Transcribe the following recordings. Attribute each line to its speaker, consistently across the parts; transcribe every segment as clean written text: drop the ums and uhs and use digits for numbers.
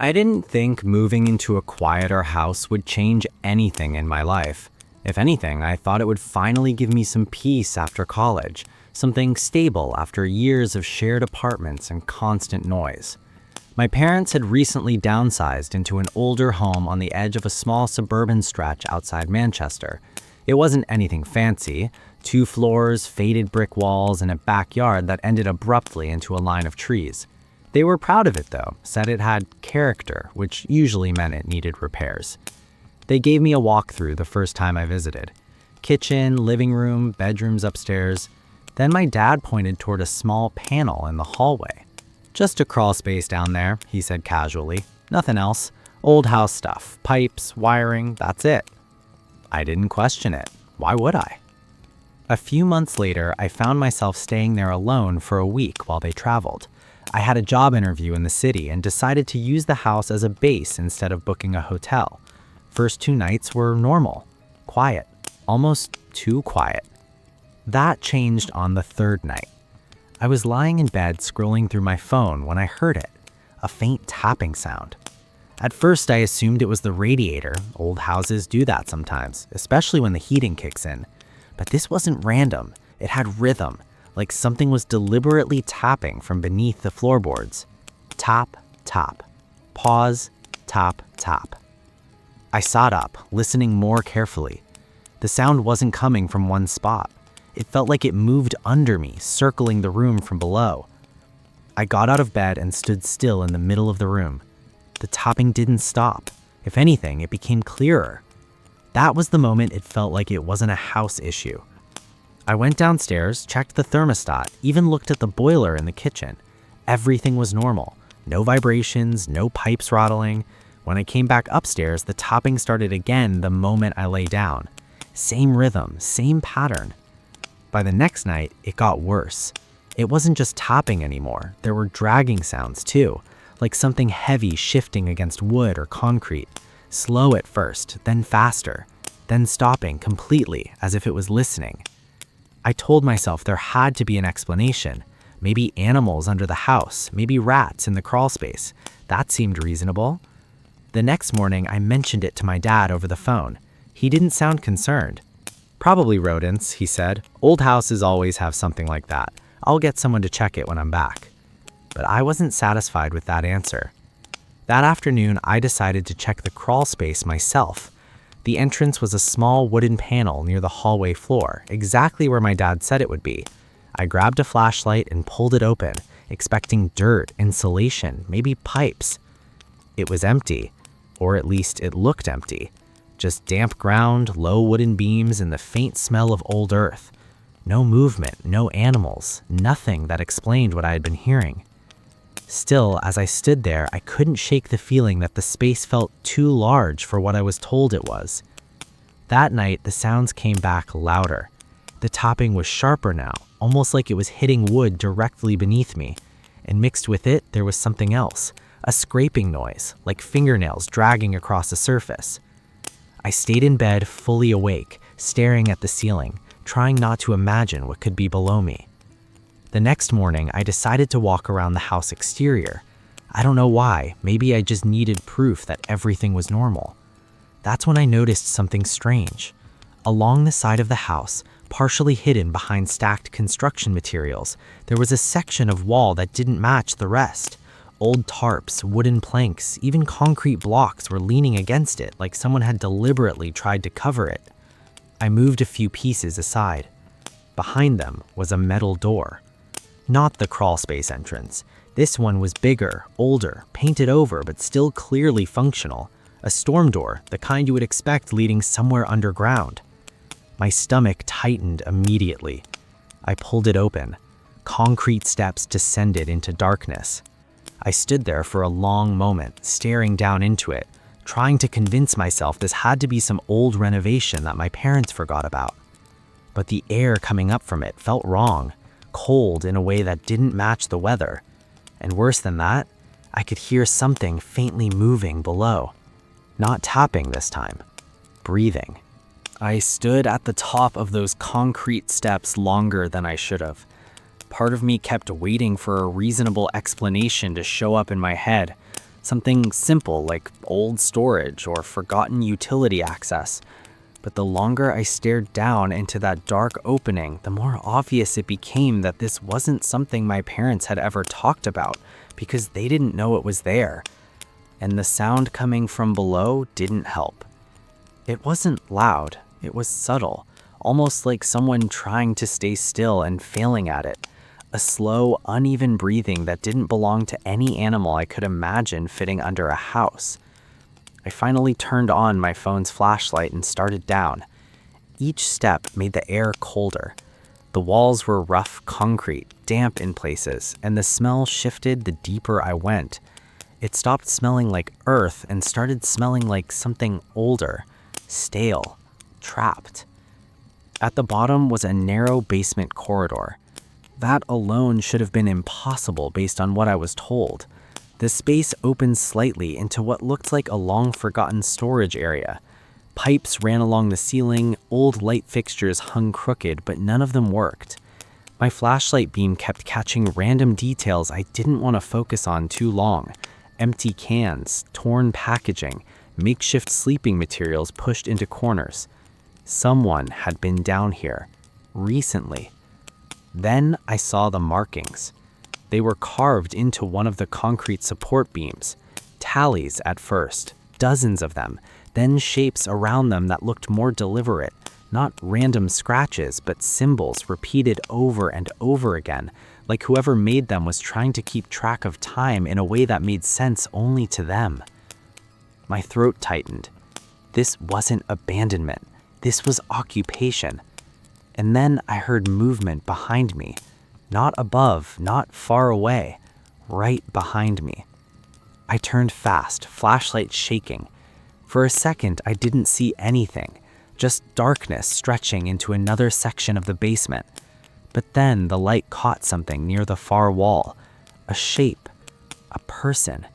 Speaker 1: I didn't think moving into a quieter house would change anything in my life. If anything, I thought it would finally give me some peace after college, something stable after years of shared apartments and constant noise. My parents had recently downsized into an older home on the edge of a small suburban stretch outside Manchester. It wasn't anything fancy, 2 floors, faded brick walls, and a backyard that ended abruptly into a line of trees. They were proud of it though, said it had character, which usually meant it needed repairs. They gave me a walkthrough the first time I visited. Kitchen, living room, bedrooms upstairs. Then my dad pointed toward a small panel in the hallway. "Just a crawl space down there," he said casually. "Nothing else. Old house stuff, pipes, wiring, that's it." I didn't question it. Why would I? A few months later, I found myself staying there alone for a week while they traveled. I had a job interview in the city and decided to use the house as a base instead of booking a hotel. First 2 nights were normal, quiet, almost too quiet. That changed on the 3rd night. I was lying in bed scrolling through my phone when I heard it, a faint tapping sound. At first, I assumed it was the radiator. Old houses do that sometimes, especially when the heating kicks in. But this wasn't random. It had rhythm, like something was deliberately tapping from beneath the floorboards. Tap, tap. Pause, tap, tap. I sat up, listening more carefully. The sound wasn't coming from one spot. It felt like it moved under me, circling the room from below. I got out of bed and stood still in the middle of the room. The tapping didn't stop. If anything, it became clearer. That was the moment it felt like it wasn't a house issue. I went downstairs, checked the thermostat, even looked at the boiler in the kitchen. Everything was normal. No vibrations, no pipes rattling. When I came back upstairs, the tapping started again the moment I lay down. Same rhythm, same pattern. By the next night, it got worse. It wasn't just tapping anymore. There were dragging sounds too, like something heavy shifting against wood or concrete. Slow at first, then faster, then stopping completely as if it was listening. I told myself there had to be an explanation. Maybe animals under the house, maybe rats in the crawl space. That seemed reasonable. The next morning, I mentioned it to my dad over the phone. He didn't sound concerned. "Probably rodents," he said. "Old houses always have something like that. I'll get someone to check it when I'm back." But I wasn't satisfied with that answer. That afternoon, I decided to check the crawl space myself. The entrance was a small wooden panel near the hallway floor, exactly where my dad said it would be. I grabbed a flashlight and pulled it open, expecting dirt, insulation, maybe pipes. It was empty, or at least it looked empty. Just damp ground, low wooden beams, and the faint smell of old earth. No movement, no animals, nothing that explained what I had been hearing. Still, as I stood there, I couldn't shake the feeling that the space felt too large for what I was told it was. That night, the sounds came back louder. The tapping was sharper now, almost like it was hitting wood directly beneath me. And mixed with it, there was something else, a scraping noise, like fingernails dragging across the surface. I stayed in bed, fully awake, staring at the ceiling, trying not to imagine what could be below me. The next morning, I decided to walk around the house exterior. I don't know why, maybe I just needed proof that everything was normal. That's when I noticed something strange. Along the side of the house, partially hidden behind stacked construction materials, there was a section of wall that didn't match the rest. Old tarps, wooden planks, even concrete blocks were leaning against it like someone had deliberately tried to cover it. I moved a few pieces aside. Behind them was a metal door. Not the crawl space entrance. This one was bigger, older, painted over, but still clearly functional. A storm door, the kind you would expect leading somewhere underground. My stomach tightened immediately. I pulled it open. Concrete steps descended into darkness. I stood there for a long moment, staring down into it, trying to convince myself this had to be some old renovation that my parents forgot about. But the air coming up from it felt wrong. Cold in a way that didn't match the weather. And worse than that, I could hear something faintly moving below. Not tapping this time, breathing. I stood at the top of those concrete steps longer than I should have. Part of me kept waiting for a reasonable explanation to show up in my head. something simple like old storage or forgotten utility access. But the longer I stared down into that dark opening, the more obvious it became that this wasn't something my parents had ever talked about, because they didn't know it was there. And the sound coming from below didn't help. It wasn't loud, it was subtle, almost like someone trying to stay still and failing at it. A slow, uneven breathing that didn't belong to any animal I could imagine fitting under a house. I finally turned on my phone's flashlight and started down. Each step made the air colder. The walls were rough concrete, damp in places, and the smell shifted the deeper I went. It stopped smelling like earth and started smelling like something older, stale, trapped. At the bottom was a narrow basement corridor. That alone should have been impossible based on what I was told. The space opened slightly into what looked like a long-forgotten storage area. Pipes ran along the ceiling, old light fixtures hung crooked, but none of them worked. My flashlight beam kept catching random details I didn't want to focus on too long. Empty cans, torn packaging, makeshift sleeping materials pushed into corners. Someone had been down here, recently. Then I saw the markings. They were carved into one of the concrete support beams. Tallies at first, dozens of them, then shapes around them that looked more deliberate, not random scratches, but symbols repeated over and over again, like whoever made them was trying to keep track of time in a way that made sense only to them. My throat tightened. This wasn't abandonment. This was occupation. And then I heard movement behind me. Not above, not far away, right behind me. I turned fast, flashlight shaking. For a second, I didn't see anything, just darkness stretching into another section of the basement. But then the light caught something near the far wall, a shape, a person.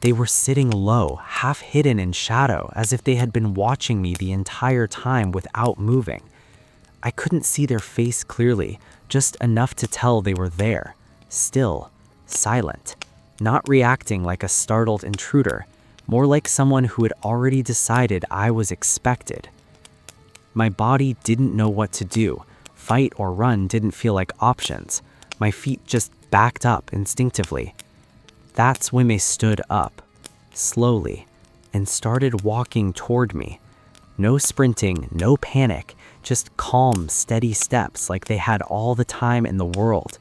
Speaker 1: They were sitting low, half hidden in shadow, as if they had been watching me the entire time without moving. I couldn't see their face clearly, just enough to tell they were there, still, silent, not reacting like a startled intruder, more like someone who had already decided I was expected. My body didn't know what to do. Fight or run didn't feel like options. My feet just backed up instinctively. That's when they stood up, slowly, and started walking toward me. No sprinting, no panic, just calm, steady steps like they had all the time in the world.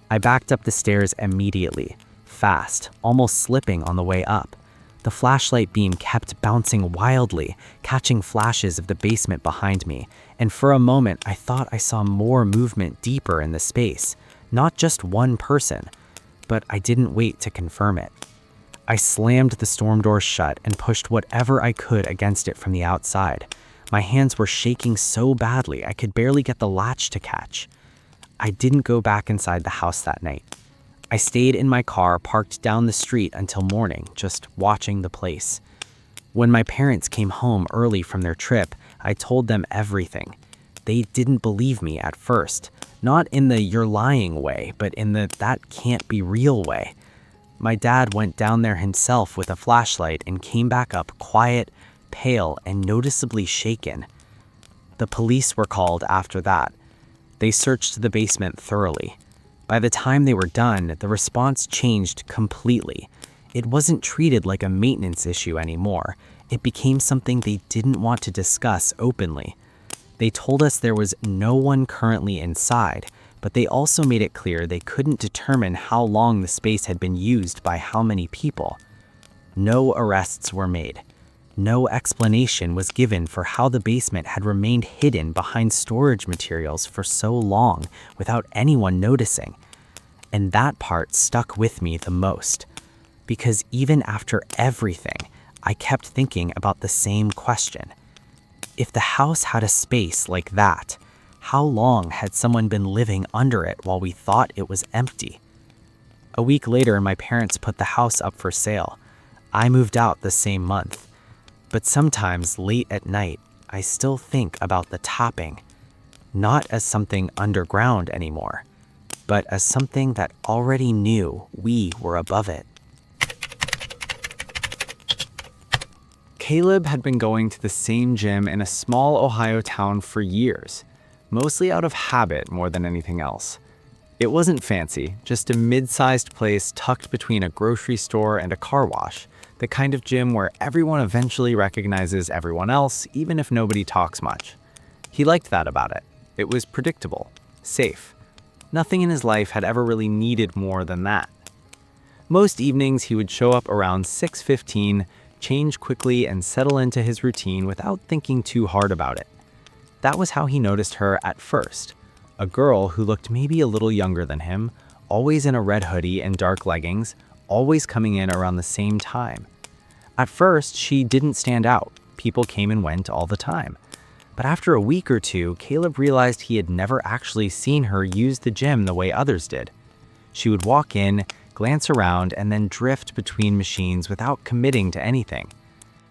Speaker 1: I backed up the stairs immediately, fast, almost slipping on the way up. The flashlight beam kept bouncing wildly, catching flashes of the basement behind me, and for a moment I thought I saw more movement deeper in the space, not just one person, but I didn't wait to confirm it. I slammed the storm door shut and pushed whatever I could against it from the outside. My hands were shaking so badly I could barely get the latch to catch. I didn't go back inside the house that night. I stayed in my car parked down the street until morning, just watching the place. When my parents came home early from their trip, I told them everything. They didn't believe me at first, not in the "you're lying" way, but in the "that can't be real" way. My dad went down there himself with a flashlight and came back up quiet, pale, and noticeably shaken. The police were called after that. They searched the basement thoroughly. By the time they were done, the response changed completely. It wasn't treated like a maintenance issue anymore. It became something they didn't want to discuss openly. They told us there was no one currently inside, but they also made it clear they couldn't determine how long the space had been used by how many people. No arrests were made. No explanation was given for how the basement had remained hidden behind storage materials for so long without anyone noticing. And that part stuck with me the most, because even after everything, I kept thinking about the same question. If the house had a space like that, how long had someone been living under it while we thought it was empty? A week later, my parents put the house up for sale. I moved out the same month. But sometimes late at night, I still think about the tapping, not as something underground anymore, but as something that already knew we were above it. Caleb had been going to the same gym in a small Ohio town for years, mostly out of habit more than anything else. It wasn't fancy, just a mid-sized place tucked between a grocery store and a car wash, the kind of gym where everyone eventually recognizes everyone else, even if nobody talks much. He liked that about it. It was predictable, safe. Nothing in his life had ever really needed more than that. Most evenings he would show up around 6:15, change quickly and settle into his routine without thinking too hard about it. That was how he noticed her at first. A girl who looked maybe a little younger than him, always in a red hoodie and dark leggings, always coming in around the same time. At first, she didn't stand out. People came and went all the time. But after a week or two, Caleb realized he had never actually seen her use the gym the way others did. She would walk in, glance around, and then drift between machines without committing to anything.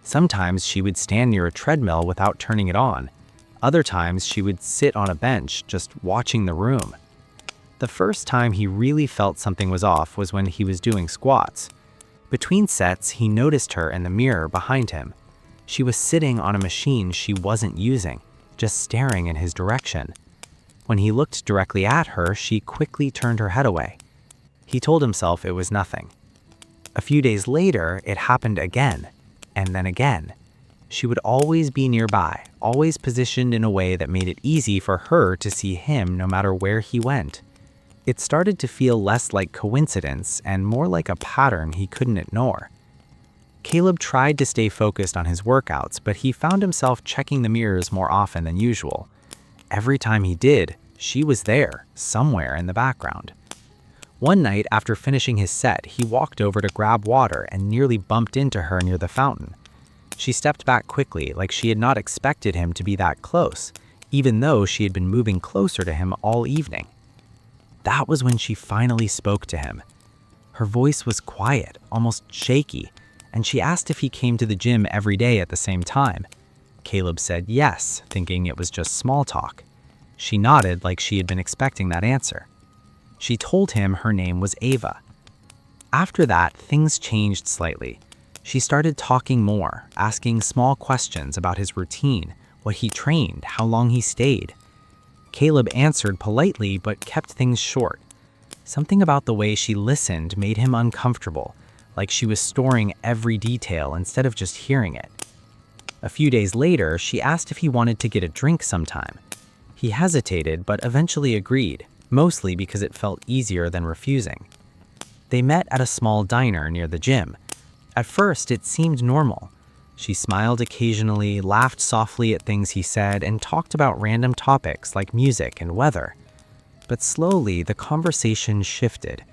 Speaker 1: Sometimes she would stand near a treadmill without turning it on. Other times she would sit on a bench, just watching the room. The first time he really felt something was off was when he was doing squats. Between sets, he noticed her in the mirror behind him. She was sitting on a machine she wasn't using, just staring in his direction. When he looked directly at her, she quickly turned her head away. He told himself it was nothing. A few days later, it happened again, and then again. She would always be nearby, always positioned in a way that made it easy for her to see him no matter where he went. It started to feel less like coincidence and more like a pattern he couldn't ignore. Caleb tried to stay focused on his workouts, but he found himself checking the mirrors more often than usual. Every time he did, she was there, somewhere in the background. One night, after finishing his set, he walked over to grab water and nearly bumped into her near the fountain. She stepped back quickly, like she had not expected him to be that close, even though she had been moving closer to him all evening. That was when she finally spoke to him. Her voice was quiet, almost shaky, and she asked if he came to the gym every day at the same time. Caleb said yes, thinking it was just small talk. She nodded like she had been expecting that answer. She told him her name was Ava. After that, things changed slightly. She started talking more, asking small questions about his routine, what he trained, how long he stayed. Caleb answered politely but kept things short. Something about the way she listened made him uncomfortable, like she was storing every detail instead of just hearing it. A few days later, she asked if he wanted to get a drink sometime. He hesitated but eventually agreed, mostly because it felt easier than refusing. They met at a small diner near the gym. At first, it seemed normal. She smiled occasionally, laughed softly at things he said, and talked about random topics like music and weather. But slowly, the conversation shifted.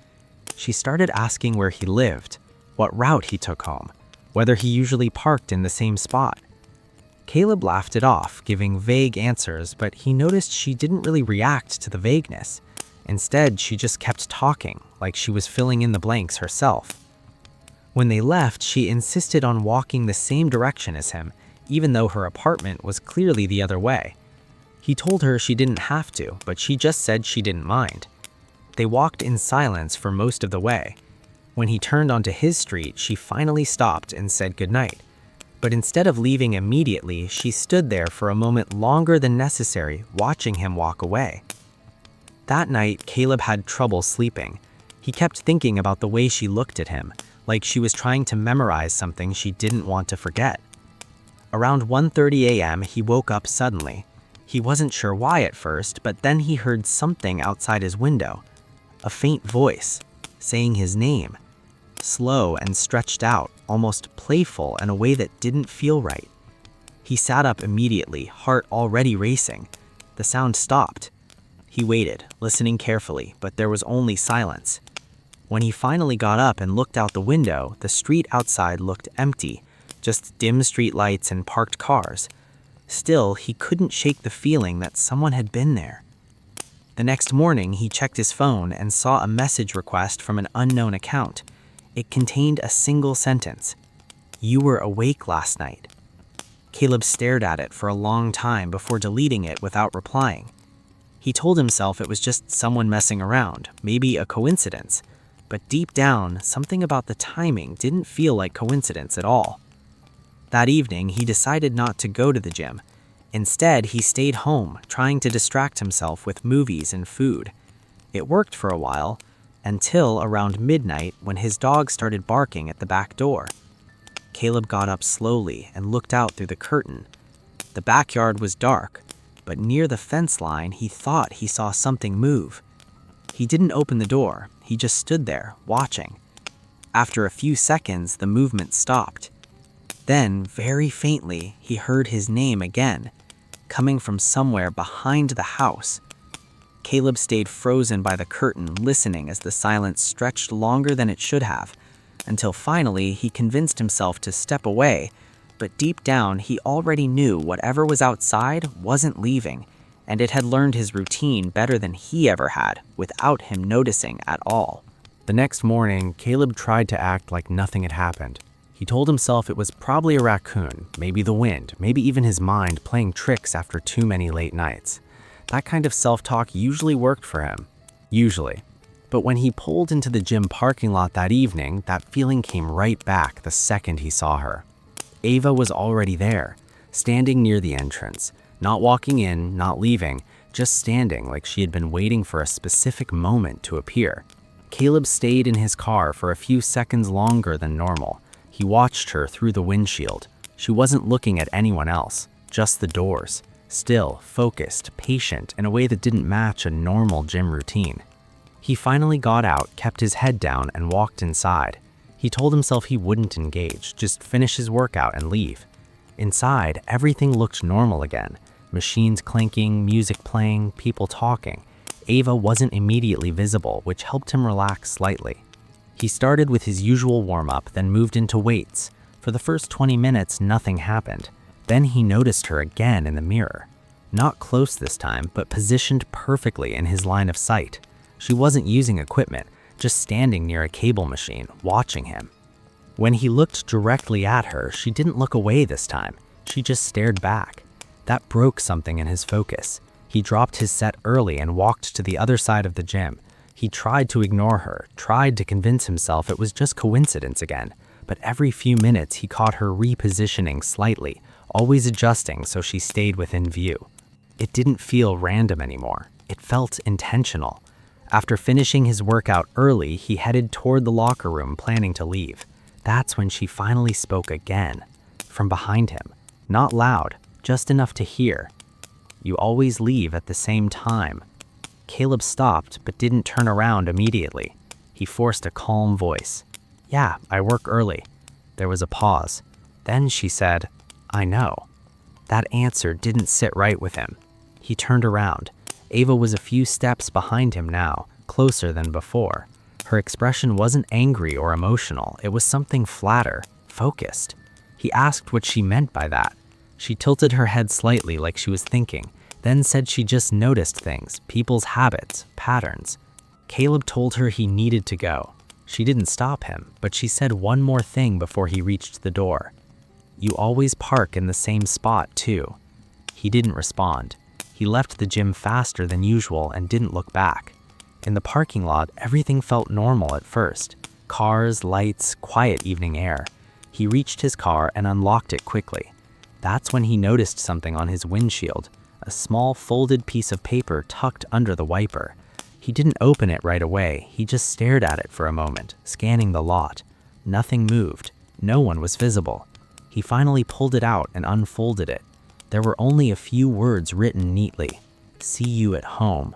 Speaker 1: She started asking where he lived, what route he took home, whether he usually parked in the same spot. Caleb laughed it off, giving vague answers, but he noticed she didn't really react to the vagueness. Instead, she just kept talking, like she was filling in the blanks herself. When they left, she insisted on walking the same direction as him, even though her apartment was clearly the other way. He told her she didn't have to, but she just said she didn't mind. They walked in silence for most of the way. When he turned onto his street, she finally stopped and said goodnight. But instead of leaving immediately, she stood there for a moment longer than necessary, watching him walk away. That night, Caleb had trouble sleeping. He kept thinking about the way she looked at him, like she was trying to memorize something she didn't want to forget. Around 1:30 a.m., he woke up suddenly. He wasn't sure why at first, but then he heard something outside his window. A faint voice, saying his name. Slow and stretched out, almost playful in a way that didn't feel right. He sat up immediately, heart already racing. The sound stopped. He waited, listening carefully, but there was only silence. When he finally got up and looked out the window, the street outside looked empty, just dim street lights and parked cars. Still, he couldn't shake the feeling that someone had been there. The next morning, he checked his phone and saw a message request from an unknown account. It contained a single sentence. "You were awake last night." Caleb stared at it for a long time before deleting it without replying. He told himself it was just someone messing around, maybe a coincidence. But deep down, something about the timing didn't feel like coincidence at all. That evening, he decided not to go to the gym. Instead, he stayed home, trying to distract himself with movies and food. It worked for a while, until around midnight when his dog started barking at the back door. Caleb got up slowly and looked out through the curtain. The backyard was dark, but near the fence line, he thought he saw something move. He didn't open the door, he just stood there, watching. After a few seconds, the movement stopped. Then, very faintly, he heard his name again, coming from somewhere behind the house. Caleb stayed frozen by the curtain, listening as the silence stretched longer than it should have, until finally he convinced himself to step away, but deep down he already knew whatever was outside wasn't leaving, and it had learned his routine better than he ever had, without him noticing at all. The next morning, Caleb tried to act like nothing had happened. He told himself it was probably a raccoon, maybe the wind, maybe even his mind playing tricks after too many late nights. That kind of self-talk usually worked for him. Usually. But when he pulled into the gym parking lot that evening, that feeling came right back the second he saw her. Ava was already there, standing near the entrance, not walking in, not leaving, just standing like she had been waiting for a specific moment to appear. Caleb stayed in his car for a few seconds longer than normal. He watched her through the windshield. She wasn't looking at anyone else, just the doors. Still, focused, patient, in a way that didn't match a normal gym routine. He finally got out, kept his head down, and walked inside. He told himself he wouldn't engage, just finish his workout and leave. Inside, everything looked normal again. Machines clanking, music playing, people talking. Ava wasn't immediately visible, which helped him relax slightly. He started with his usual warm-up, then moved into weights. For the first 20 minutes, nothing happened. Then he noticed her again in the mirror. Not close this time, but positioned perfectly in his line of sight. She wasn't using equipment, just standing near a cable machine, watching him. When he looked directly at her, she didn't look away this time. She just stared back. That broke something in his focus. He dropped his set early and walked to the other side of the gym. He tried to ignore her, tried to convince himself it was just coincidence again, but every few minutes he caught her repositioning slightly, always adjusting so she stayed within view. It didn't feel random anymore. It felt intentional. After finishing his workout early, he headed toward the locker room, planning to leave. That's when she finally spoke again, from behind him. Not loud, just enough to hear. "You always leave at the same time." Caleb stopped, but didn't turn around immediately. He forced a calm voice. "Yeah, I work early." There was a pause. Then she said, "I know." That answer didn't sit right with him. He turned around. Ava was a few steps behind him now, closer than before. Her expression wasn't angry or emotional. It was something flatter, focused. He asked what she meant by that. She tilted her head slightly like she was thinking, then said she just noticed things, people's habits, patterns. Caleb told her he needed to go. She didn't stop him, but she said one more thing before he reached the door. "You always park in the same spot, too." He didn't respond. He left the gym faster than usual and didn't look back. In the parking lot, everything felt normal at first. Cars, lights, quiet evening air. He reached his car and unlocked it quickly. That's when he noticed something on his windshield, a small folded piece of paper tucked under the wiper. He didn't open it right away. He just stared at it for a moment, scanning the lot. Nothing moved. No one was visible. He finally pulled it out and unfolded it. There were only a few words written neatly. "See you at home."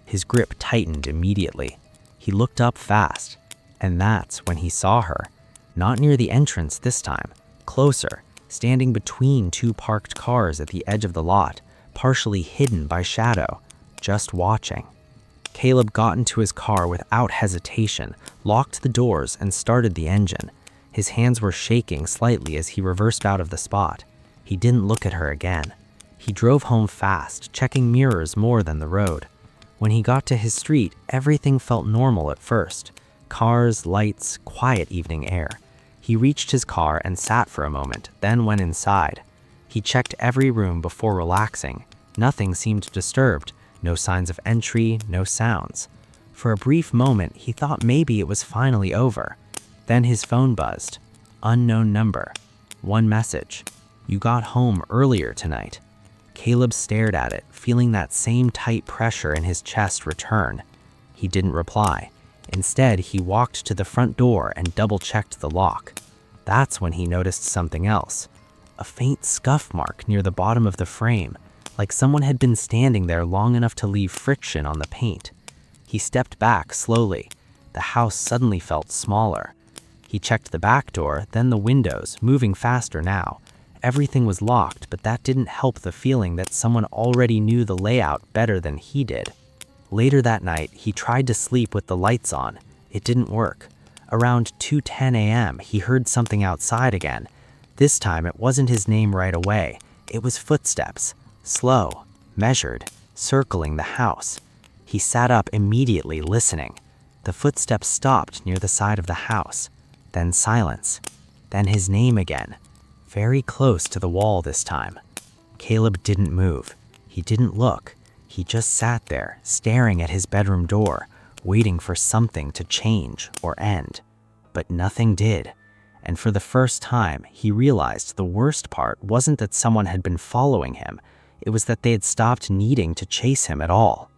Speaker 1: His grip tightened immediately. He looked up fast, and that's when he saw her. Not near the entrance this time, closer, standing between two parked cars at the edge of the lot, partially hidden by shadow, just watching. Caleb got into his car without hesitation, locked the doors, and started the engine. His hands were shaking slightly as he reversed out of the spot. He didn't look at her again. He drove home fast, checking mirrors more than the road. When he got to his street, everything felt normal at first. Cars, lights, quiet evening air. He reached his car and sat for a moment, then went inside. He checked every room before relaxing. Nothing seemed disturbed. No signs of entry, no sounds. For a brief moment, he thought maybe it was finally over. Then his phone buzzed. Unknown number. One message: "You got home earlier tonight." Caleb stared at it, feeling that same tight pressure in his chest return. He didn't reply. Instead, he walked to the front door and double-checked the lock. That's when he noticed something else. A faint scuff mark near the bottom of the frame, like someone had been standing there long enough to leave friction on the paint. He stepped back slowly. The house suddenly felt smaller. He checked the back door, then the windows, moving faster now. Everything was locked, but that didn't help the feeling that someone already knew the layout better than he did. Later that night, he tried to sleep with the lights on. It didn't work. Around 2:10 a.m., he heard something outside again. This time, it wasn't his name right away. It was footsteps, slow, measured, circling the house. He sat up immediately, listening. The footsteps stopped near the side of the house. Then silence. Then his name again. Very close to the wall this time. Caleb didn't move. He didn't look. He just sat there, staring at his bedroom door, waiting for something to change or end. But nothing did. And for the first time, he realized the worst part wasn't that someone had been following him. It was that they had stopped needing to chase him at all.